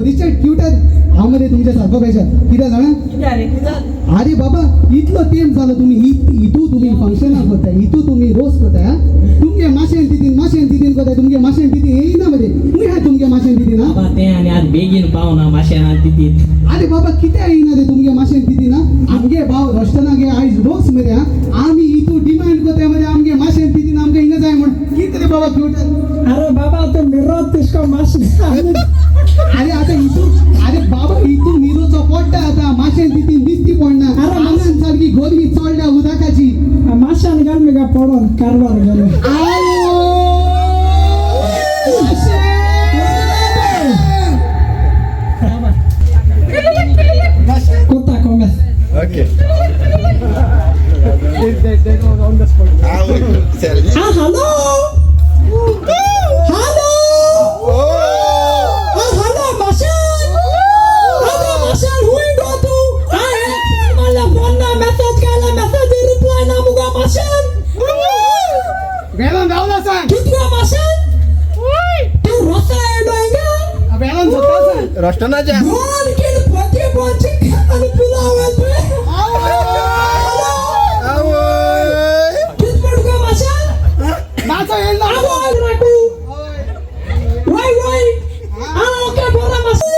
Richard क्युटर हामध्ये तुमच्या सारखं पाहिजे किती जाणा अरे बाबा इतलं तेम झालं तुम्ही इथू तुम्ही फंक्शनाक होताय इथू तुम्ही रोज करताय तुमगे माशेन तिथीन करताय तुमगे माशेन तिथी येईना मध्ये तुम्ही हाय तुमगे माशेन तिथी ना बाबा ते आणि आज बेगीन पाव ना माश्याना तिथीत अरे बाबा किती येईना रे तुमगे माशेन तिथी ना आमगे भाव रस्त्याना गे आयज रोज मध्ये आम्ही इथू डिमांड करताय मध्ये आमगे माशेन तिथी ना आमगे हिंग जाय म्हण किती रे बाबा क्युटर अरे बाबा तो मिरत तिसको मास अरे आता इथू अरे बाबा इथू मिरोचा पोट्टा आता माशेन तिथी निस्ती पडणार अरे मनान सारखी गोरवी चोळल्या उदाकाची माशान घाल मी का पडून कारभार गेलो कुत्ता कोमेस Okay. हॅलो हॅलो हॅलो माशान माशान हुई गो तू मला फोन ना मेसेज केला मेसेज रिप्लाय ना मुगा माशान वेळान जाऊला सांग कितवा माशान तू रोसा एडोंगा वेळान झोपा सांग रस्टनाच्या गोल किल पती बोंची खान पुलावल पे कित पडको माशान नाचा येईल ना आवाज राखू वाई ओके बोला माशान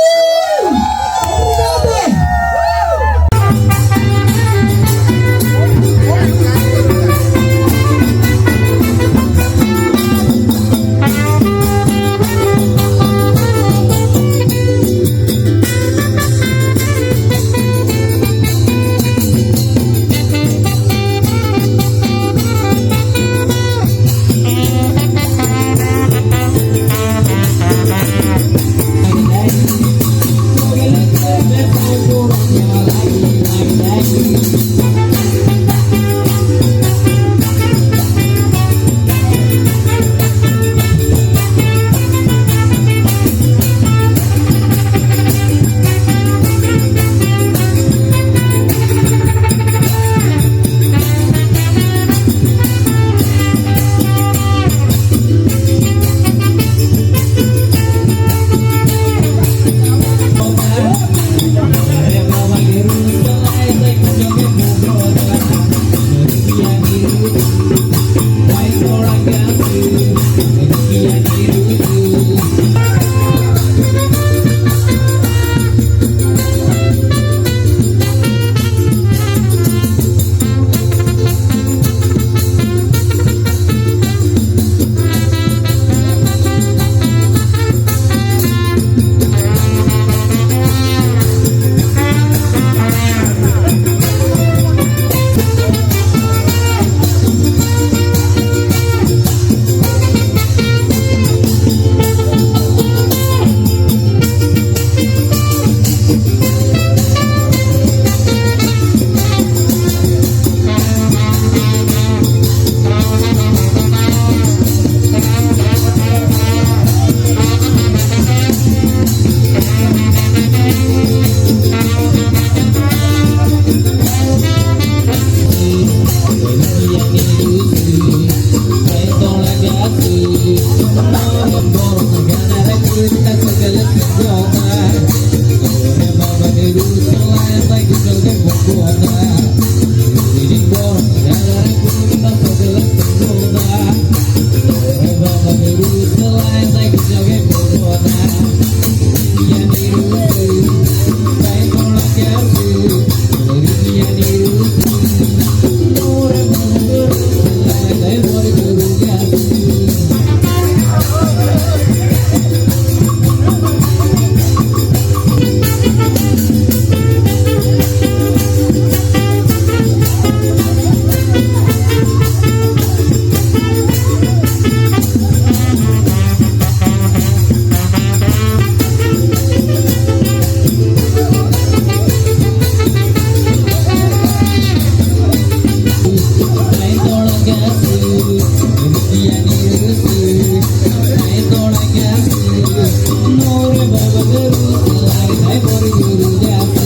Guru